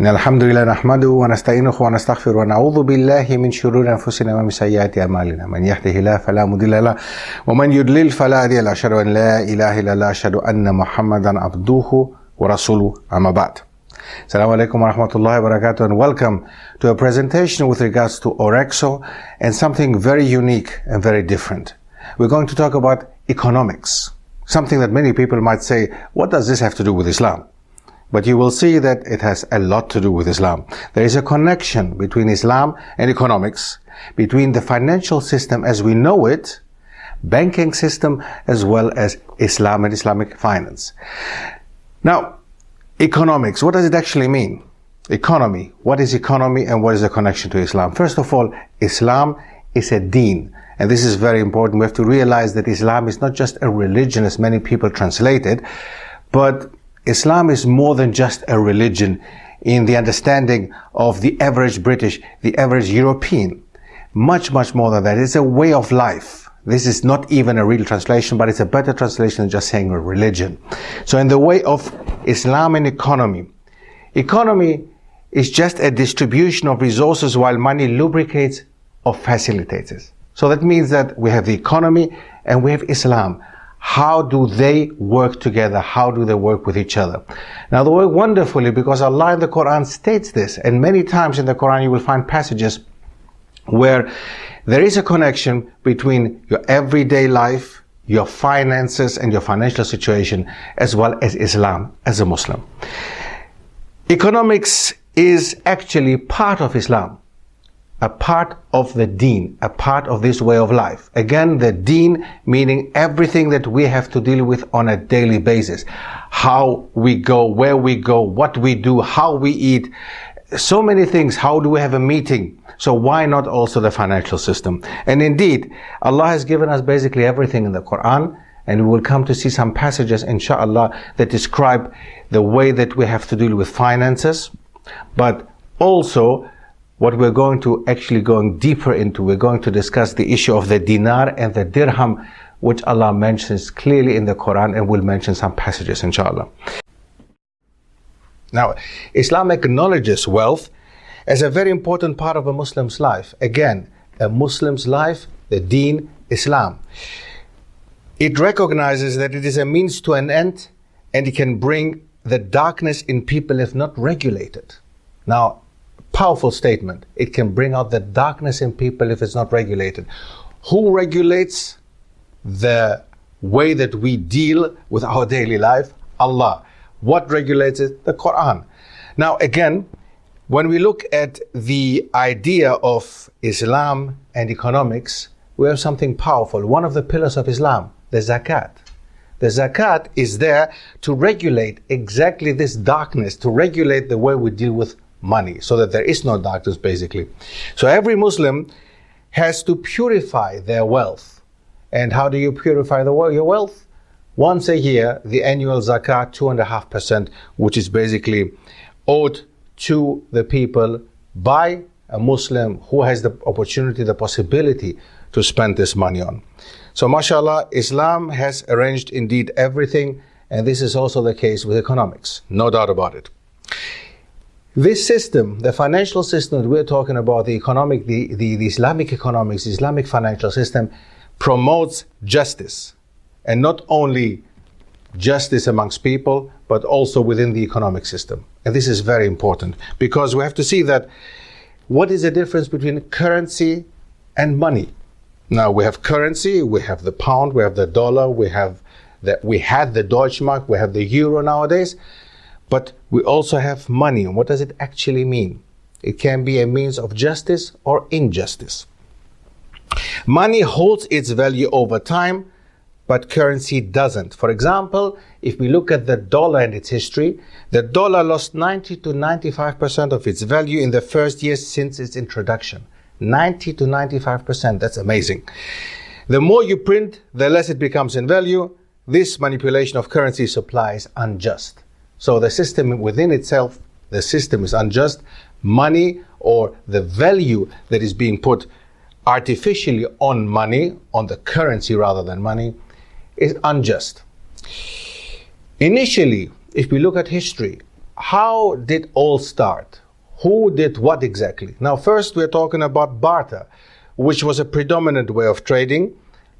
إن الحمد لله نحمده ونستعينه ونستغفره ونعوذ بالله من شرور أنفسنا ومن سيئات أعمالنا من يهده الله فلا مضل له ومن يضلل فلا هادي له أشهد أن لا إله إلا الله أشهد أن محمدا عبده ورسوله أما بعد. Assalamu alaikum wa rahmatullahi wa barakatuh, and welcome to a presentation with regards to aurexo and something very unique and very different. We're going to talk about economics, something that many people might say, what does this have to do with Islam? But you will see that it has a lot to do with Islam. There is a connection between Islam and economics, between the financial system as we know it, banking system, as well as Islam and Islamic finance. Now, economics, what does it actually mean? Economy, what is economy and what is the connection to Islam? First of all, Islam is a deen. And this is very important. We have to realize that Islam is not just a religion as many people translate it, but Islam is more than just a religion in the understanding of the average British, the average European. Much, much more than that. It's a way of life. This is not even a real translation, but it's a better translation than just saying a religion. So in the way of Islam and economy, economy is just a distribution of resources while money lubricates or facilitates it. So that means that we have the economy and we have Islam. How do they work together? How do they work with each other? Now they work wonderfully because Allah in the Quran states this, and many times in the Quran you will find passages where there is a connection between your everyday life, your finances and your financial situation, as well as Islam as a Muslim. Economics is actually part of Islam, a part of the deen, a part of this way of life. Again, the deen meaning everything that we have to deal with on a daily basis. How we go, where we go, what we do, how we eat, so many things. How do we have a meeting? So why not also the financial system? And indeed, Allah has given us basically everything in the Quran, and we will come to see some passages, inshallah, that describe the way that we have to deal with finances, but also what we're going to actually going deeper into. We're going to discuss the issue of the dinar and the dirham, which Allah mentions clearly in the Quran, and we'll mention some passages, inshallah. Now, Islam acknowledges wealth as a very important part of a Muslim's life. Again, a Muslim's life, the deen, Islam. It recognizes that it is a means to an end, and it can bring the darkness in people if not regulated. Now, powerful statement. It can bring out the darkness in people if it's not regulated. Who regulates the way that we deal with our daily life? Allah. What regulates it? The Quran. Now again, when we look at the idea of Islam and economics, we have something powerful. One of the pillars of Islam, the zakat. The zakat is there to regulate exactly this darkness, to regulate the way we deal with money, so that there is no darkness basically. So every Muslim has to purify their wealth. And how do you purify your wealth? Once a year, the annual zakat, 2.5%, which is basically owed to the people by a Muslim who has the opportunity, the possibility to spend this money on. So mashallah, Islam has arranged indeed everything, and this is also the case with economics, no doubt about it. This system, the financial system that we're talking about, the Islamic economics, the Islamic financial system, promotes justice. And not only justice amongst people, but also within the economic system. And this is very important, because we have to see that what is the difference between currency and money? Now we have currency, we have the pound, we have the dollar, we had the Deutschmark, we have the euro nowadays. But we also have money. And what does it actually mean? It can be a means of justice or injustice. Money holds its value over time, but currency doesn't. For example, if we look at the dollar and its history, the dollar lost 90 to 95% of its value in the first years since its introduction. 90 to 95%, that's amazing. The more you print, the less it becomes in value. This manipulation of currency supply is unjust. So the system within itself, the system is unjust. Money, or the value that is being put artificially on money, on the currency rather than money, is unjust. Initially, if we look at history, how did all start? Who did what exactly? Now, first we're talking about barter, which was a predominant way of trading,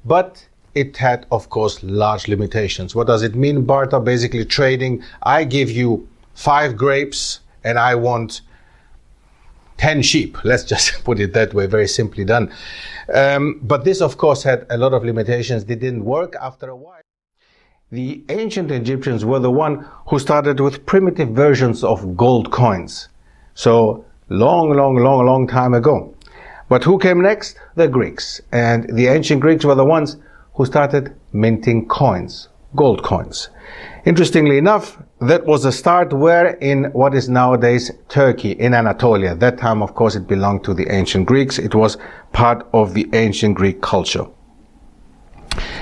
but it had, of course, large limitations. What does it mean, barter? Basically trading, I give you 5 grapes and I want 10 sheep. Let's just put it that way, very simply done. But this, of course, had a lot of limitations. They didn't work after a while. The ancient Egyptians were the one who started with primitive versions of gold coins. So long time ago. But who came next? The Greeks. And the ancient Greeks were the ones who started minting coins, gold coins. Interestingly enough, that was a start where in what is nowadays Turkey, in Anatolia. At that time, of course, it belonged to the ancient Greeks. It was part of the ancient Greek culture.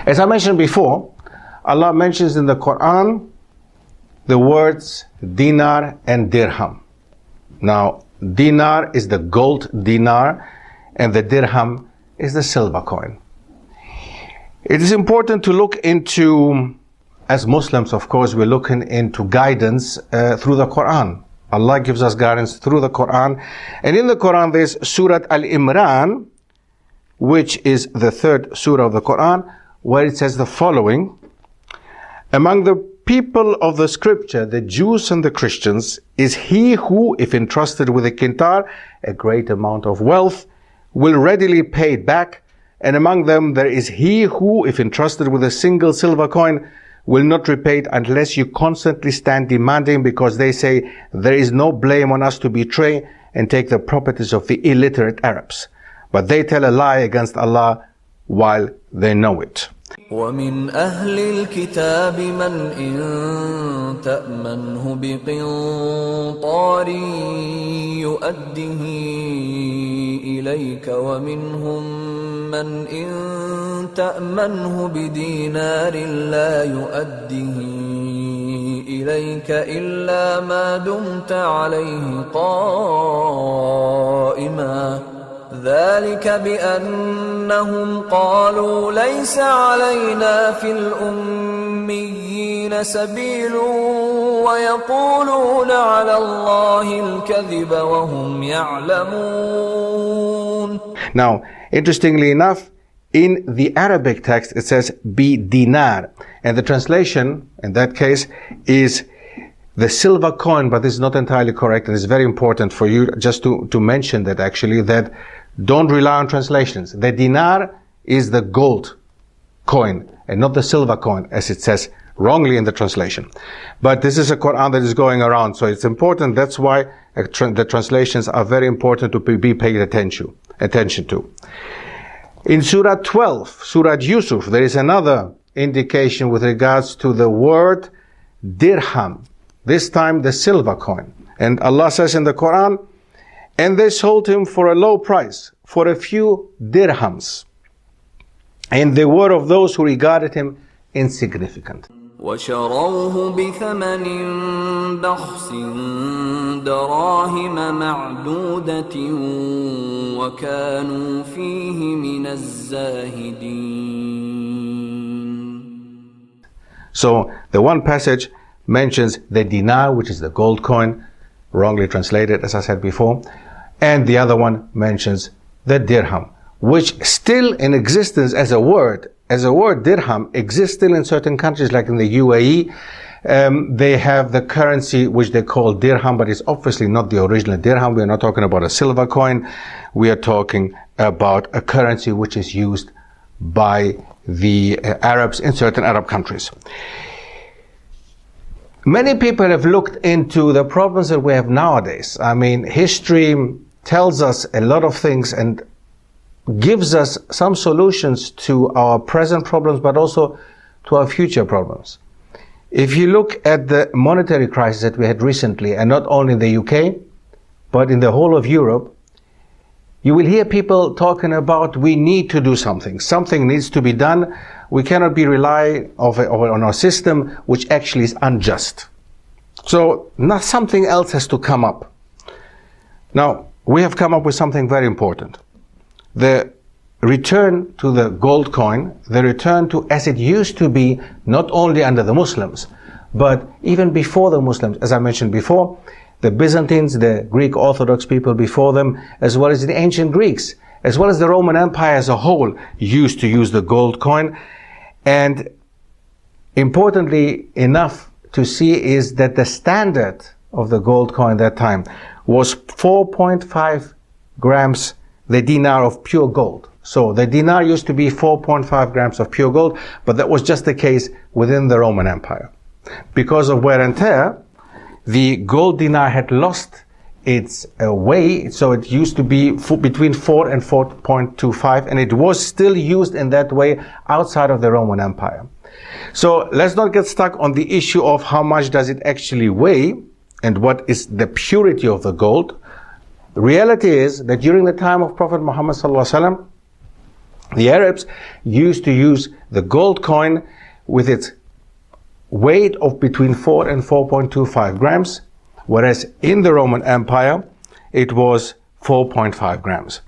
As I mentioned before, Allah mentions in the Quran the words dinar and dirham. Now, dinar is the gold dinar and the dirham is the silver coin. It is important to look into, as Muslims, of course, we're looking into guidance through the Quran. Allah gives us guidance through the Quran. And in the Quran, there's Surah Al-Imran, which is the 3rd surah of the Quran, where it says the following: among the people of the scripture, the Jews and the Christians, is he who, if entrusted with a quintar, a great amount of wealth, will readily pay it back. And among them there is he who, if entrusted with a single silver coin, will not repay it unless you constantly stand demanding, because they say there is no blame on us to betray and take the properties of the illiterate Arabs. But they tell a lie against Allah while they know it. ومن أهل الكتاب من إن تأمنه بقنطار يؤده إليك ومنهم من إن تأمنه بدينار لا يؤده إليك إلا ما دمت عليه قائما ذلك بأنهم قالوا ليس علينا في الأميين سبيل ويقولون على الله الكذب وهم يعلمون. Now, interestingly enough, in the Arabic text it says bi dinar, and the translation in that case is the silver coin, but this is not entirely correct, and it's very important for you just to mention that actually, that don't rely on translations. The dinar is the gold coin and not the silver coin, as it says wrongly in the translation. But this is a Quran that is going around, so it's important. That's why the translations are very important to be paid attention to. In Surah 12, Surah Yusuf, there is another indication with regards to the word dirham, this time the silver coin. And Allah says in the Quran, and they sold him for a low price, for a few dirhams. And they were of those who regarded him insignificant. وشروه بثمن بخس دراهم معدودة وكانوا فيه من الزاهدين. So the one passage mentions the dinar, which is the gold coin, wrongly translated, as I said before, and the other one mentions the dirham, which still in existence as a word dirham exists still in certain countries, like in the UAE. They have the currency which they call dirham, but it's obviously not the original dirham. We are not talking about a silver coin. We are talking about a currency which is used by the Arabs in certain Arab countries. Many people have looked into the problems that we have nowadays. I mean, history tells us a lot of things and gives us some solutions to our present problems, but also to our future problems. If you look at the monetary crisis that we had recently, and not only in the UK, but in the whole of Europe, you will hear people talking about we need to do something. Something needs to be done. We cannot be relying on our system, which actually is unjust. So something else has to come up. Now, we have come up with something very important. The return to the gold coin, the return to as it used to be, not only under the Muslims, But even before the Muslims, as I mentioned before, the Byzantines, the Greek Orthodox people before them, as well as the ancient Greeks, as well as the Roman Empire as a whole, used to use the gold coin. And importantly enough to see is that the standard of the gold coin at that time was 4.5 grams, the dinar of pure gold. So the dinar used to be 4.5 grams of pure gold, but that was just the case within the Roman Empire. Because of wear and tear, the gold dinar had lost its weight, so it used to be between 4 and 4.25, and it was still used in that way outside of the Roman Empire. So let's not get stuck on the issue of how much does it actually weigh and what is the purity of the gold. The reality is that during the time of Prophet Muhammad sallallahu alaihi wasallam, the Arabs used to use the gold coin with its weight of between 4 and 4.25 grams, whereas in the Roman Empire, it was 4.5 grams.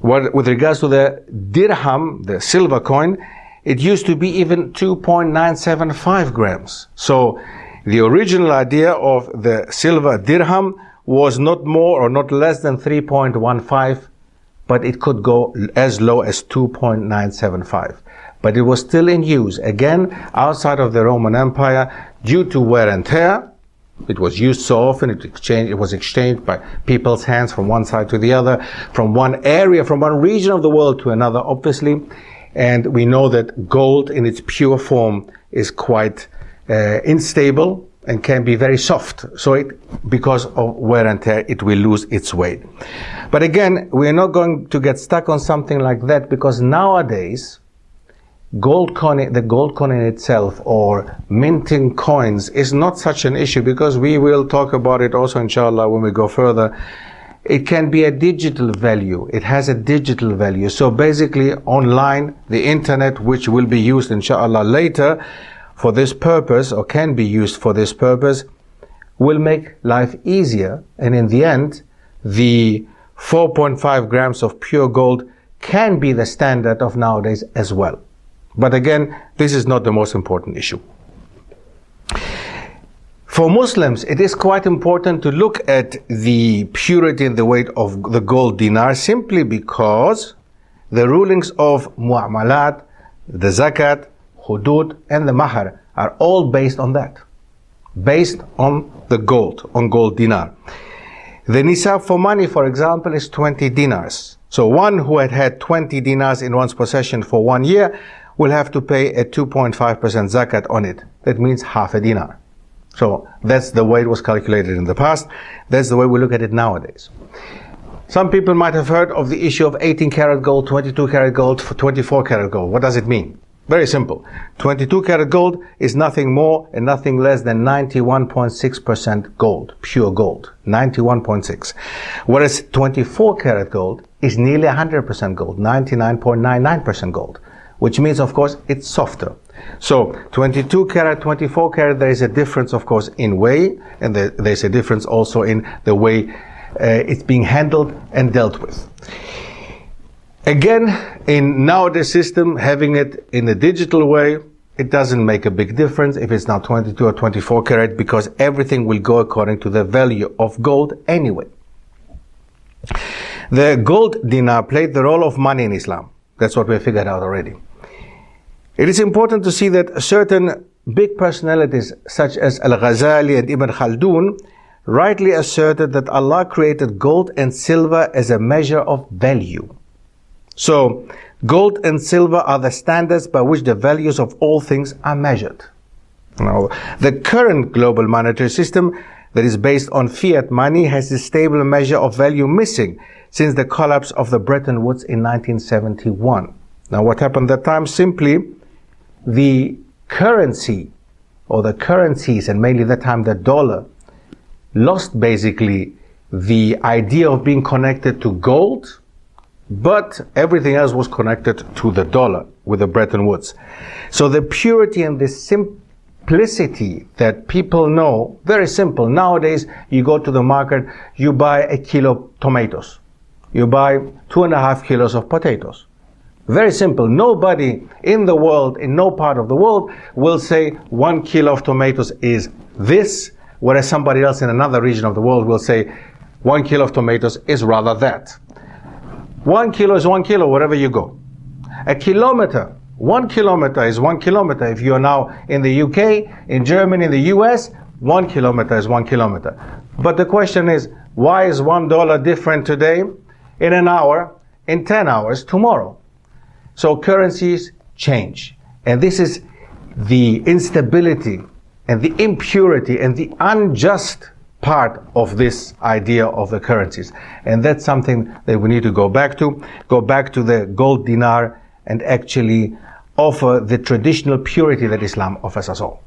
With regards to the dirham, the silver coin, it used to be even 2.975 grams. So the original idea of the silver dirham was not more or not less than 3.15, but it could go as low as 2.975. But it was still in use, again, outside of the Roman Empire, due to wear and tear. It was used so often, it was exchanged by people's hands from one side to the other, from one area, from one region of the world to another, obviously. And we know that gold in its pure form is quite unstable and can be very soft. So because of wear and tear, it will lose its weight. But again, we are not going to get stuck on something like that, because nowadays, the gold coin in itself or minting coins is not such an issue, because we will talk about it also inshallah when we go further. It can be a digital value. It has a digital value. So basically online, the internet, which will be used inshallah later for this purpose, or can be used for this purpose, will make life easier. And in the end, the 4.5 grams of pure gold can be the standard of nowadays as well. But again, this is not the most important issue. For Muslims, it is quite important to look at the purity and the weight of the gold dinar, simply because the rulings of mu'amalat, the zakat, hudud, and the mahar are all based on that. Based on the gold, on gold dinar. The nisab for money, for example, is 20 dinars. So one who had 20 dinars in one's possession for 1 year will have to pay a 2.5% zakat on it. That means half a dinar. So that's the way it was calculated in the past. That's the way we look at it nowadays. Some people might have heard of the issue of 18 karat gold, 22 karat gold, 24 karat gold. What does it mean? Very simple. 22 karat gold is nothing more and nothing less than 91.6% gold, pure gold, 91.6. Whereas 24 karat gold is nearly 100% gold, 99.99% gold, which means, of course, it's softer. So 22 karat, 24 karat, there is a difference, of course, in weight, and there's a difference also in the way it's being handled and dealt with. Again, in nowadays system, having it in a digital way, it doesn't make a big difference if it's now 22 or 24 karat, because everything will go according to the value of gold anyway. The gold dinar played the role of money in Islam. That's what we figured out already. It is important to see that certain big personalities such as Al-Ghazali and Ibn Khaldun rightly asserted that Allah created gold and silver as a measure of value. So, gold and silver are the standards by which the values of all things are measured. Now, the current global monetary system that is based on fiat money has this stable measure of value missing since the collapse of the Bretton Woods in 1971. Now, what happened at that time? Simply, the currency, or the currencies, and mainly that time the dollar, lost basically the idea of being connected to gold, but everything else was connected to the dollar with the Bretton Woods. So the purity and the simplicity that people know, very simple. Nowadays, you go to the market, you buy a kilo of tomatoes. You buy 2.5 kilos of potatoes. Very simple. Nobody in the world, in no part of the world, will say 1 kilo of tomatoes is this, whereas somebody else in another region of the world will say 1 kilo of tomatoes is rather that. 1 kilo is 1 kilo wherever you go. A kilometer, 1 kilometer is 1 kilometer. If you are now in the UK, in Germany, in the US, 1 kilometer is 1 kilometer. But the question is, why is $1 different today, in an hour, in 10 hours, tomorrow? So currencies change. And this is the instability and the impurity and the unjust part of this idea of the currencies. And that's something that we need to go back to the gold dinar and actually offer the traditional purity that Islam offers us all.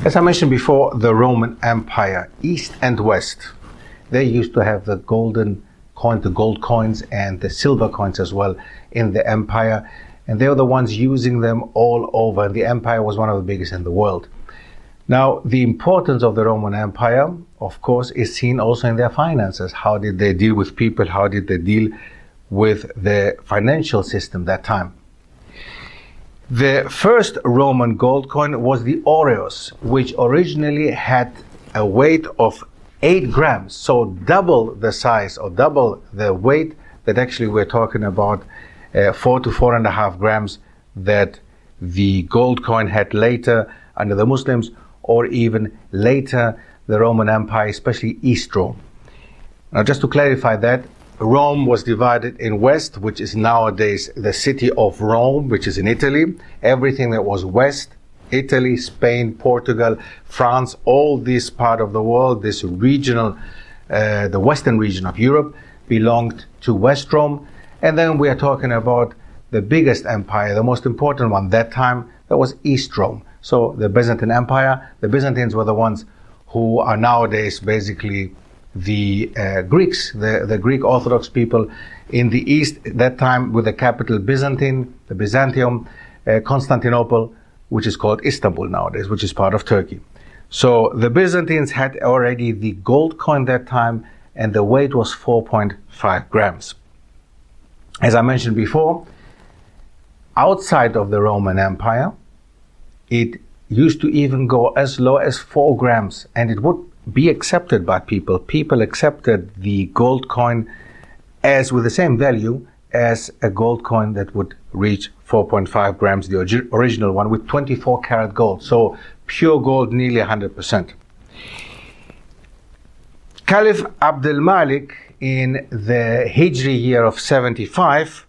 As I mentioned before, the Roman Empire, East and West, they used to have the golden coin, the gold coins and the silver coins as well in the empire, and they were the ones using them all over. The empire was one of the biggest in the world. Now, the importance of the Roman Empire, of course, is seen also in their finances. How did they deal with people? How did they deal with the financial system that time? The first Roman gold coin was the aureos, which originally had a weight of 8 grams, so double the size or double the weight that actually we're talking about, 4 to 4.5 grams that the gold coin had later under the Muslims, or even later the Roman Empire, especially East Rome. Now, just to clarify that, Rome was divided in West, which is nowadays the city of Rome, which is in Italy. Everything that was West, Italy, Spain, Portugal, France, all this part of the world, this regional, the western region of Europe, belonged to West Rome. And then we are talking about the biggest empire, the most important one that time, that was East Rome. So the Byzantine Empire, the Byzantines were the ones who are nowadays basically the Greeks, the Greek Orthodox people in the East, that time with the capital Byzantine, the Byzantium, Constantinople, which is called Istanbul nowadays, which is part of Turkey. So the Byzantines had already the gold coin that time, and the weight was 4.5 grams. As I mentioned before, outside of the Roman Empire, it used to even go as low as 4 grams, and it would be accepted by people. People accepted the gold coin as with the same value as a gold coin that would reach 4.5 grams, the original one, with 24 karat gold. So pure gold, nearly 100%. Caliph Abdul Malik, in the Hijri year of 75,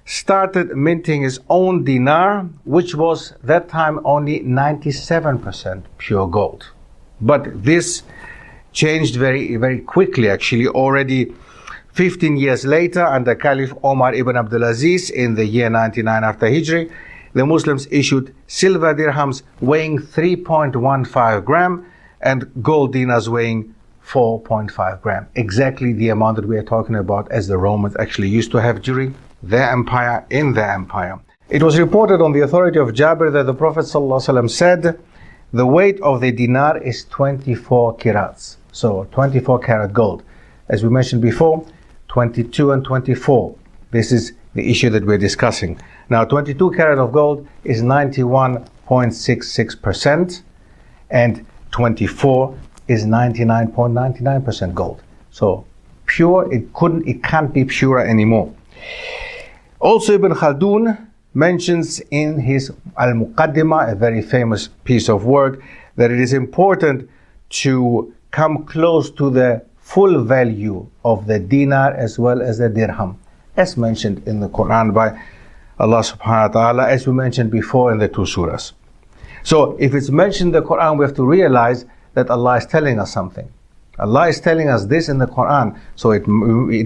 started minting his own dinar, which was that time only 97% pure gold. But this changed very, very quickly, actually. Already 15 years later, under Caliph Umar ibn Abdulaziz, in the year 99 after Hijri, the Muslims issued silver dirhams weighing 3.15 gram and gold dinars weighing 4.5 gram. Exactly the amount that we are talking about as the Romans actually used to have during their empire, in their empire. It was reported on the authority of Jabir that the Prophet ﷺ said, the weight of the dinar is 24 kirats, so 24 karat gold. As we mentioned before, 22 and 24. This is the issue that we're discussing. Now, 22 karat of gold is 91.66%, and 24 is 99.99% gold. So pure, it can't be purer anymore. Also, Ibn Khaldun mentions in his Al-Muqaddimah, a very famous piece of work, that it is important to come close to the full value of the dinar as well as the dirham, as mentioned in the Quran by Allah subhanahu wa ta'ala, as we mentioned before in the 2 surahs. So if it's mentioned in the Quran, we have to realize that Allah is telling us something. Allah is telling us this in the Quran, so it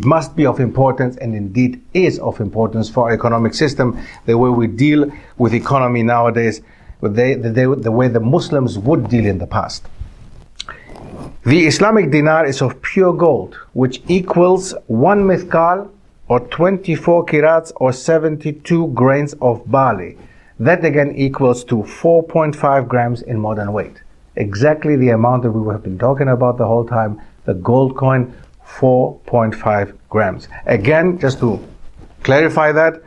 must be of importance, and indeed is of importance for our economic system, the way we deal with economy nowadays, the way the Muslims would deal in the past. The Islamic dinar is of pure gold, which equals 1 mithqal, or 24 kirats, or 72 grains of barley. That again equals to 4.5 grams in modern weight. Exactly the amount that we have been talking about the whole time. The gold coin, 4.5 grams. Again, just to clarify that,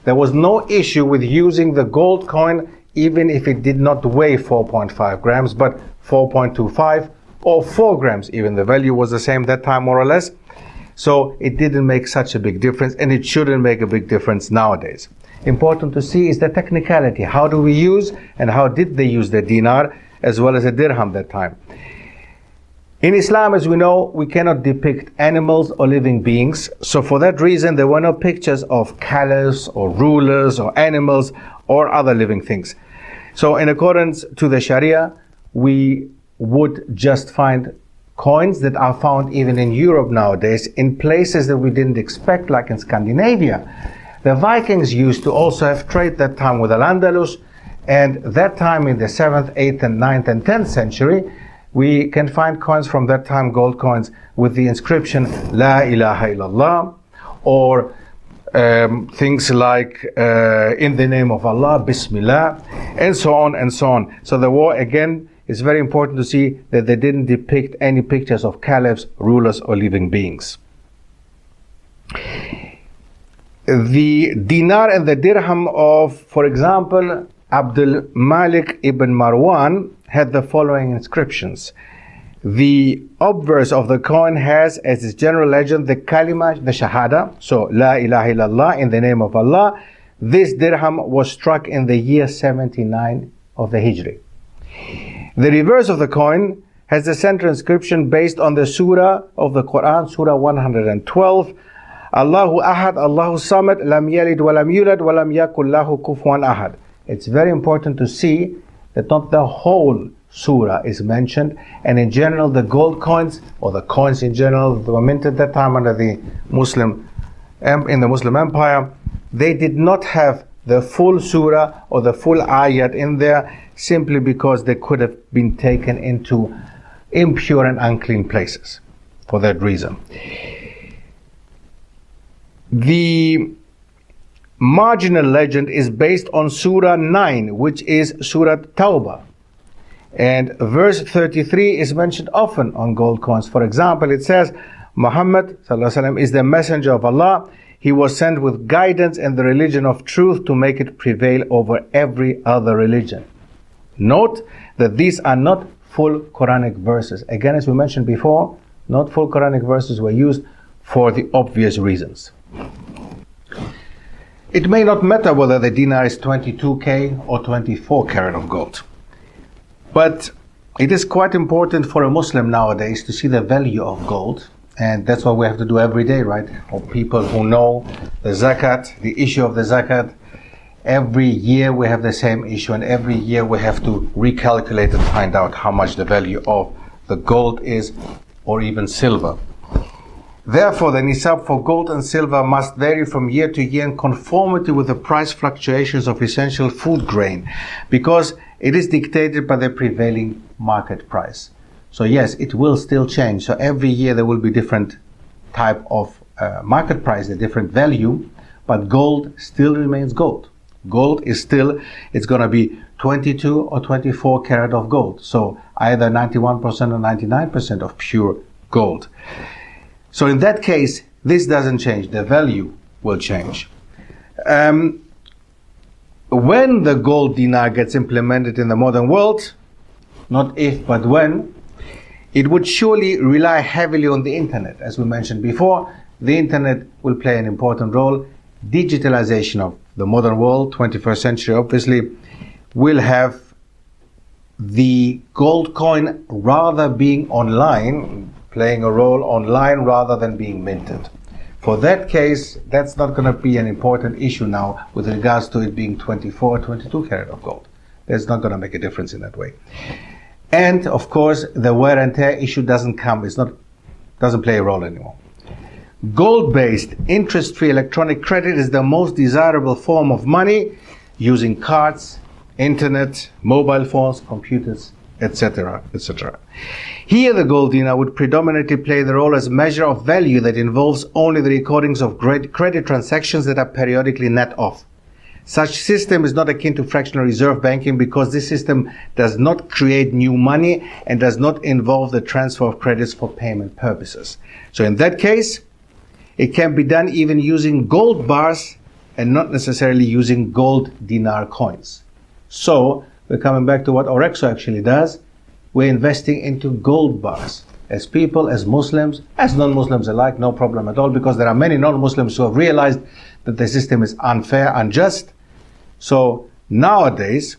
there was no issue with using the gold coin even if it did not weigh 4.5 grams, but 4.25 or 4 grams even. The value was the same that time, more or less. So it didn't make such a big difference, and it shouldn't make a big difference nowadays. Important to see is the technicality. How do we use and how did they use the dinar as well as a dirham that time? In Islam, as we know, we cannot depict animals or living beings. So for that reason, there were no pictures of caliphs or rulers or animals or other living things. So in accordance to the Sharia, we would just find coins that are found even in Europe nowadays in places that we didn't expect, like in Scandinavia. The Vikings used to also have trade that time with Al-Andalus, and that time in the 7th, 8th, and 9th and 10th century, we can find coins from that time, gold coins, with the inscription La ilaha illallah, or things like in the name of Allah, Bismillah, and so on and so on. So the war, again, it's very important to see that they didn't depict any pictures of caliphs, rulers, or living beings. The dinar and the dirham of, for example, Abdul Malik ibn Marwan had the following inscriptions. The obverse of the coin has as its general legend the kalima, the shahada, so La ilaha illallah, in the name of Allah. This dirham was struck in the year 79 of the Hijri. The reverse of the coin has the central inscription based on the surah of the Quran, surah 112. Allahu ahad, Allahu samad, lam yalid wa lam yulad wa lam yakul lahu kufuwan ahad. It's very important to see that not the whole surah is mentioned, and in general the gold coins, or the coins in general that were minted at that time under the in the Muslim Empire, they did not have the full surah or the full ayat in there, simply because they could have been taken into impure and unclean places for that reason. The marginal legend is based on Surah 9, which is Surah Tawbah. And verse 33 is mentioned often on gold coins. For example, it says, Muhammad ﷺ is the messenger of Allah. He was sent with guidance and the religion of truth to make it prevail over every other religion. Note that these are not full Quranic verses. Again, as we mentioned before, not full Quranic verses were used for the obvious reasons. It may not matter whether the dinar is 22k or 24 karat of gold. But it is quite important for a Muslim nowadays to see the value of gold. And that's what we have to do every day, right? For people who know the zakat, the issue of the zakat, every year we have the same issue, and every year we have to recalculate and find out how much the value of the gold is, or even silver. Therefore, the nisab for gold and silver must vary from year to year in conformity with the price fluctuations of essential food grain, because it is dictated by the prevailing market price. So yes, it will still change. So every year there will be different type of market price, a different value, but gold still remains gold. Gold is still, it's going to be 22 or 24 karat of gold. So either 91% or 99% of pure gold. So in that case, this doesn't change. The value will change. When the gold dinar gets implemented in the modern world, not if, but when, it would surely rely heavily on the internet. As we mentioned before, the internet will play an important role. Digitalization of the modern world, 21st century obviously, will have the gold coin rather being online, playing a role online rather than being minted. For that case, that's not going to be an important issue now with regards to it being 24 or 22 karat of gold. That's not going to make a difference in that way. And of course, the wear and tear issue doesn't play a role anymore. Gold-based, interest-free electronic credit is the most desirable form of money, using cards, internet, mobile phones, computers, etc., etc. Here the gold dinar would predominantly play the role as a measure of value that involves only the recordings of credit transactions that are periodically net off. Such system is not akin to fractional reserve banking because this system does not create new money and does not involve the transfer of credits for payment purposes. So in that case, it can be done even using gold bars and not necessarily using gold dinar coins. So we're coming back to what aurexo actually does. We're investing into gold bars. As people, as Muslims, as non-Muslims alike, no problem at all, because there are many non-Muslims who have realized that the system is unfair, unjust. So nowadays,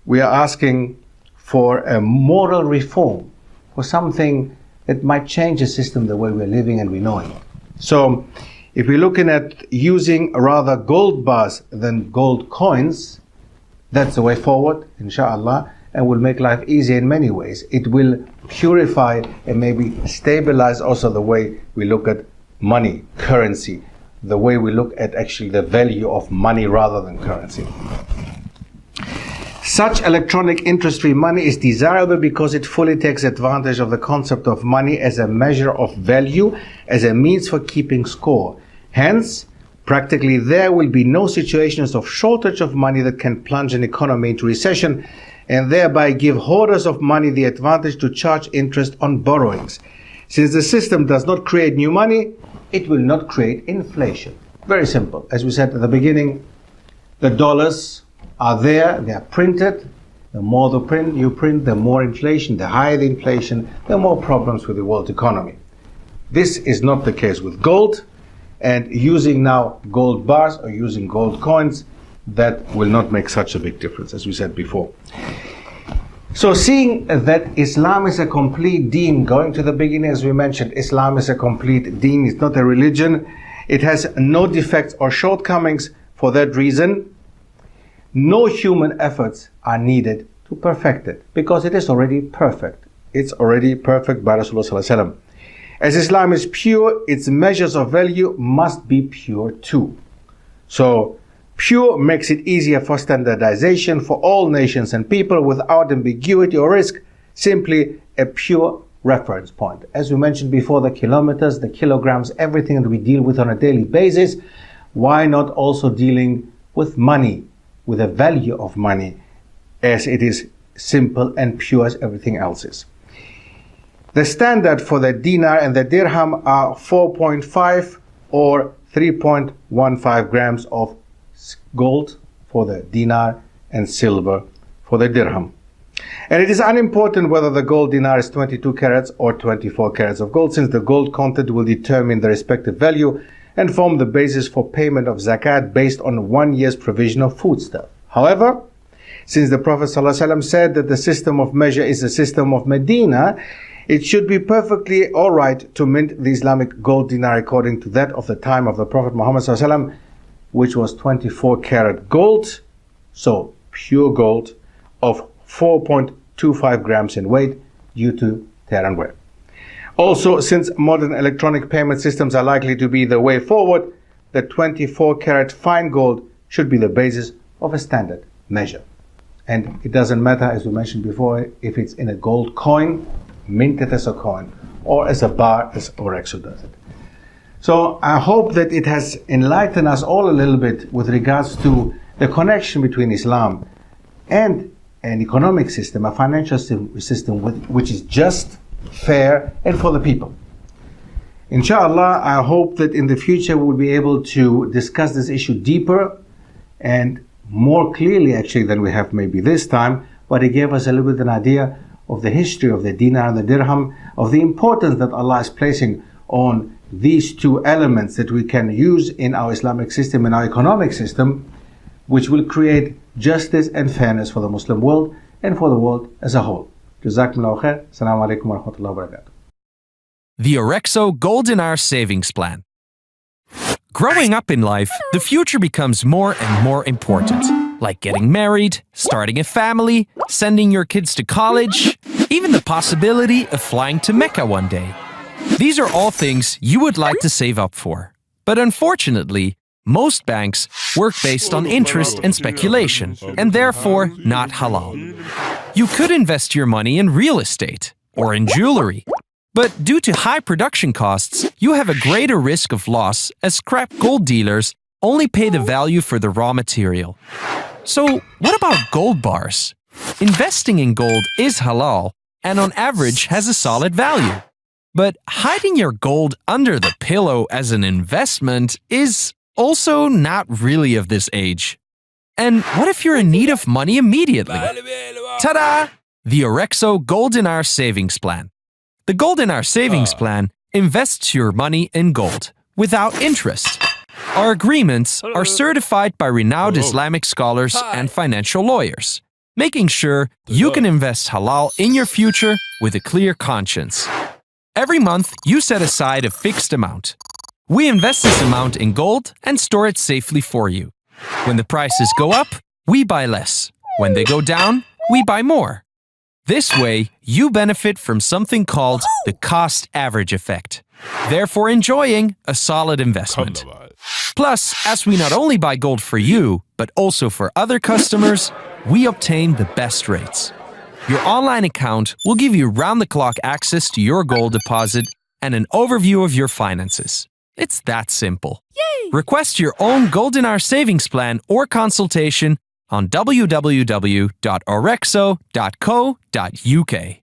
we are asking for a moral reform, for something that might change the system the way we're living and we know it. So if we're looking at using rather gold bars than gold coins, that's the way forward, inshallah, and will make life easier in many ways. It will purify and maybe stabilize also the way we look at money, currency, the way we look at actually the value of money rather than currency. Such electronic interest-free money is desirable because it fully takes advantage of the concept of money as a measure of value, as a means for keeping score. Hence, practically there will be no situations of shortage of money that can plunge an economy into recession and thereby give hoarders of money the advantage to charge interest on borrowings. Since the system does not create new money, it will not create inflation. Very simple. As we said at the beginning, the dollars are there, they are printed. The more you print, the more inflation, the higher the inflation, the more problems with the world economy. This is not the case with gold, and using now gold bars or using gold coins, that will not make such a big difference, as we said before. So seeing that Islam is a complete deen, going to the beginning as we mentioned, Islam is a complete deen, it's not a religion, it has no defects or shortcomings. For that reason, no human efforts are needed to perfect it, because it is already perfect. It's already perfect by Rasulullah Sallallahu Alaihi Wasallam. As Islam is pure, its measures of value must be pure too. So, pure makes it easier for standardization for all nations and people without ambiguity or risk, simply a pure reference point. As we mentioned before, the kilometers, the kilograms, everything that we deal with on a daily basis, why not also dealing with money, with the value of money, as it is simple and pure as everything else is. The standard for the dinar and the dirham are 4.5 or 3.15 grams of gold for the dinar and silver for the dirham. And it is unimportant whether the gold dinar is 22 carats or 24 carats of gold, since the gold content will determine the respective value and form the basis for payment of zakat based on 1 year's provision of foodstuff. However, since the Prophet ﷺ said that the system of measure is the system of Medina, it should be perfectly alright to mint the Islamic gold dinar according to that of the time of the Prophet Muhammad ﷺ, which was 24 karat gold, so pure gold, of 4.25 grams in weight due to tear and wear. Also, since modern electronic payment systems are likely to be the way forward, the 24 karat fine gold should be the basis of a standard measure. And it doesn't matter, as we mentioned before, if it's in a gold coin, minted as a coin, or as a bar, as aurexo does it. So I hope that it has enlightened us all a little bit with regards to the connection between Islam and an economic system, a financial system which is just, fair, and for the people. Inshallah, I hope that in the future we will be able to discuss this issue deeper and more clearly actually than we have maybe this time, but it gave us a little bit an idea of the history of the dinar and the dirham, of the importance that Allah is placing on these two elements that we can use in our Islamic system and our economic system, which will create justice and fairness for the Muslim world and for the world as a whole. Jazakumullahu khair. Assalamu alaikum wa rahmatullahi wa barakatuh. The Aurexo Gold Dinar Savings Plan. Growing up in life, the future becomes more and more important, like getting married, starting a family, sending your kids to college, even the possibility of flying to Mecca one day. These are all things you would like to save up for. But unfortunately, most banks work based on interest and speculation, and therefore not halal. You could invest your money in real estate or in jewelry, but due to high production costs, you have a greater risk of loss as scrap gold dealers only pay the value for the raw material. So, what about gold bars? Investing in gold is halal and on average has a solid value. But hiding your gold under the pillow as an investment is also not really of this age. And what if you're in need of money immediately? Ta-da! The aurexo Gold Dinar Savings Plan. The Gold Dinar Savings Plan invests your money in gold without interest. Our agreements are certified by renowned Islamic scholars and financial lawyers, making sure you can invest halal in your future with a clear conscience. Every month, you set aside a fixed amount. We invest this amount in gold and store it safely for you. When the prices go up, we buy less. When they go down, we buy more. This way, you benefit from something called the cost average effect, therefore enjoying a solid investment. Plus, as we not only buy gold for you, but also for other customers, we obtain the best rates. Your online account will give you round-the-clock access to your gold deposit and an overview of your finances. It's that simple. Yay! Request your own Gold Dinar savings plan or consultation on www.aurexo.co.uk.